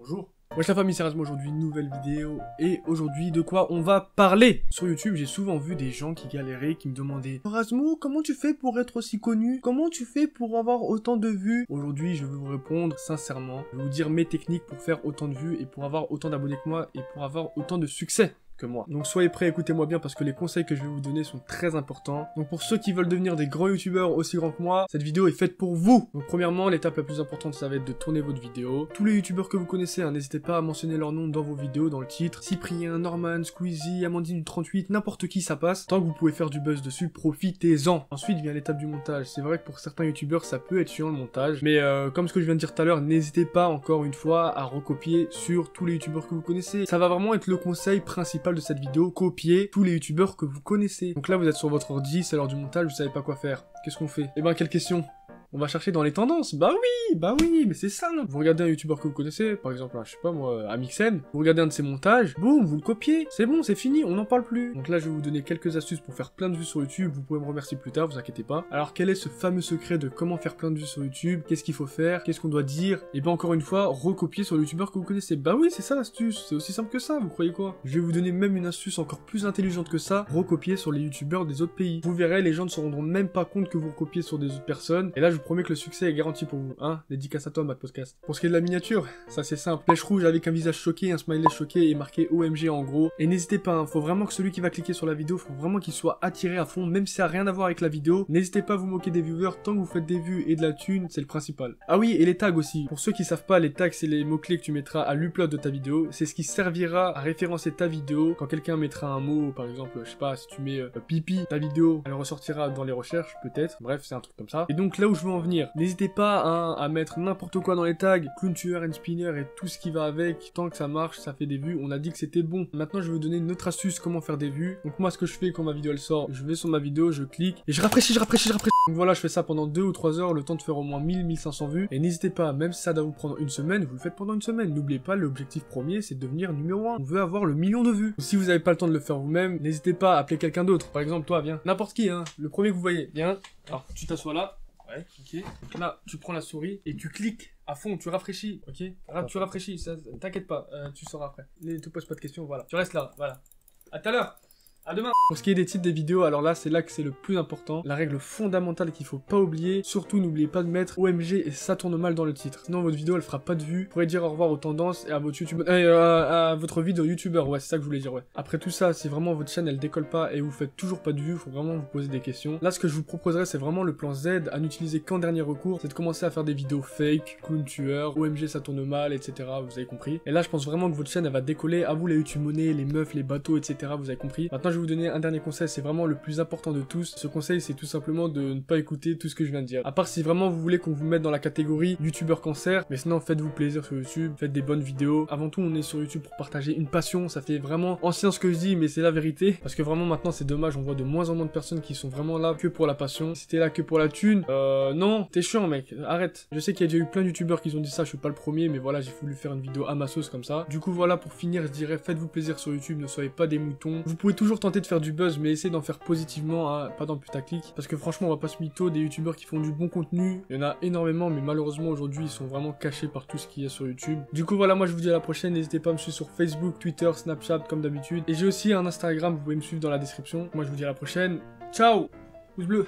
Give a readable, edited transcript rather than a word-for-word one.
Bonjour. Wesh la famille, c'est Erasmo, aujourd'hui nouvelle vidéo, et aujourd'hui de quoi on va parler? Sur YouTube, j'ai souvent vu des gens qui galéraient, qui me demandaient Erasmo, comment tu fais pour être aussi connu? Comment tu fais pour avoir autant de vues? Aujourd'hui, je vais vous répondre sincèrement, je vais vous dire mes techniques pour faire autant de vues, et pour avoir autant d'abonnés que moi, et pour avoir autant de succès que moi. Donc soyez prêts, écoutez-moi bien parce que les conseils que je vais vous donner sont très importants. Donc pour ceux qui veulent devenir des grands youtubeurs aussi grands que moi, cette vidéo est faite pour vous. Donc premièrement, l'étape la plus importante, ça va être de tourner votre vidéo. Tous les youtubeurs que vous connaissez, hein, n'hésitez pas à mentionner leur nom dans vos vidéos, dans le titre. Cyprien, Norman, Squeezie, Amandine du 38, n'importe qui ça passe. Tant que vous pouvez faire du buzz dessus, profitez-en. Ensuite vient l'étape du montage. C'est vrai que pour certains youtubeurs, ça peut être chiant le montage. Mais comme ce que je viens de dire tout à l'heure, n'hésitez pas encore une fois à recopier sur tous les youtubeurs que vous connaissez. Ça va vraiment être le conseil principal de cette vidéo, copier tous les youtubeurs que vous connaissez. Donc là vous êtes sur votre ordi, c'est l'heure du montage, vous savez pas quoi faire. Qu'est-ce qu'on fait? Eh ben quelle question? On va chercher dans les tendances. Bah oui, mais c'est ça. Vous regardez un youtubeur que vous connaissez, par exemple, je sais pas moi, Amixem, vous regardez un de ses montages, boum, vous le copiez. C'est bon, c'est fini, on n'en parle plus. Donc là, je vais vous donner quelques astuces pour faire plein de vues sur YouTube. Vous pouvez me remercier plus tard, vous inquiétez pas. Alors, quel est ce fameux secret de comment faire plein de vues sur YouTube? Qu'est-ce qu'il faut faire? Qu'est-ce qu'on doit dire? Et ben encore une fois, recopier sur le youtubeur que vous connaissez. Bah oui, c'est ça l'astuce. C'est aussi simple que ça, vous croyez quoi? Je vais vous donner même une astuce encore plus intelligente que ça, recopier sur les youtubeurs des autres pays. Vous verrez, les gens ne se rendront même pas compte que vous recopiez sur des autres personnes. Et là, je vous promets que le succès est garanti pour vous, hein. Dédicace à toi, Matt Podcast. Pour ce qui est de la miniature, ça c'est simple. Flèche rouge avec un visage choqué, un smiley choqué et marqué OMG en gros. Et n'hésitez pas, hein, faut vraiment que celui qui va cliquer sur la vidéo, faut vraiment qu'il soit attiré à fond, même si ça n'a rien à voir avec la vidéo. N'hésitez pas à vous moquer des viewers, tant que vous faites des vues et de la thune, c'est le principal. Ah oui, et les tags aussi. Pour ceux qui savent pas, les tags c'est les mots-clés que tu mettras à l'upload de ta vidéo. C'est ce qui servira à référencer ta vidéo. Quand quelqu'un mettra un mot, par exemple, je sais pas, si tu mets pipi, ta vidéo, elle ressortira dans les recherches, peut-être. Bref, c'est un truc comme ça. Et donc là où je veux en venir, n'hésitez pas à mettre n'importe quoi dans les tags, clown tueur, and spinner et tout ce qui va avec, tant que ça marche, ça fait des vues, on a dit que c'était bon. Maintenant je vais vous donner une autre astuce comment faire des vues. Donc moi ce que je fais quand ma vidéo elle sort, je vais sur ma vidéo, je clique et je rafraîchis. Donc voilà, je fais ça pendant 2 ou 3 heures, le temps de faire au moins 1000-1500 vues. Et n'hésitez pas, même si ça doit vous prendre une semaine, vous le faites pendant une semaine. N'oubliez pas, l'objectif premier c'est de devenir numéro 1. On veut avoir le million de vues. Si vous n'avez pas le temps de le faire vous-même, n'hésitez pas à appeler quelqu'un d'autre. Par exemple toi, viens, n'importe qui, hein, le premier que vous voyez, viens. Alors tu t'assois là. Ouais, ok. Donc là, tu prends la souris et tu cliques à fond, tu rafraîchis, ok? Là, tu rafraîchis, ça, t'inquiète pas, tu sauras après. Ne te pose pas de questions, voilà. Tu restes là, voilà. À tout à l'heure. À demain. Pour ce qui est des titres des vidéos, alors là c'est là que c'est le plus important. La règle fondamentale qu'il faut pas oublier, surtout n'oubliez pas de mettre OMG et ça tourne mal dans le titre. Sinon votre vidéo elle fera pas de vues. Vous pourrez dire au revoir aux tendances et à votre YouTube, à votre vie de youtubeur, ouais c'est ça que je voulais dire, ouais. Après tout ça, si vraiment votre chaîne elle décolle pas et vous faites toujours pas de vues, faut vraiment vous poser des questions. Là ce que je vous proposerais c'est vraiment le plan Z à n'utiliser qu'en dernier recours, c'est de commencer à faire des vidéos fake, clown tueur, OMG ça tourne mal, etc. Vous avez compris. Et là je pense vraiment que votre chaîne elle va décoller, à vous les YouTube monnaie, les meufs, les bateaux, etc. Vous avez compris. Maintenant je vais vous donner un dernier conseil, c'est vraiment le plus important de tous. Ce conseil c'est tout simplement de ne pas écouter tout ce que je viens de dire. À part si vraiment vous voulez qu'on vous mette dans la catégorie youtubeur cancer, mais sinon faites-vous plaisir sur YouTube, faites des bonnes vidéos. Avant tout on est sur YouTube pour partager une passion, ça fait vraiment ancien ce que je dis mais c'est la vérité. Parce que vraiment maintenant c'est dommage, on voit de moins en moins de personnes qui sont vraiment là que pour la passion. Si t'es là que pour la thune, non, t'es chiant mec, arrête. Je sais qu'il y a déjà eu plein de youtubeurs qui ont dit ça, je suis pas le premier, mais voilà j'ai voulu faire une vidéo à ma sauce comme ça. Du coup voilà, pour finir je dirais faites-vous plaisir sur YouTube, ne soyez pas des moutons. Vous pouvez toujours tenter de faire du buzz mais essayez d'en faire positivement, hein, pas dans le putaclic, parce que franchement on va pas se mytho, des youtubeurs qui font du bon contenu, il y en a énormément mais malheureusement aujourd'hui ils sont vraiment cachés par tout ce qu'il y a sur YouTube. Du coup voilà, moi je vous dis à la prochaine, n'hésitez pas à me suivre sur Facebook, Twitter, Snapchat comme d'habitude, et j'ai aussi un Instagram, vous pouvez me suivre dans la description. Moi je vous dis à la prochaine, ciao, pouce bleu.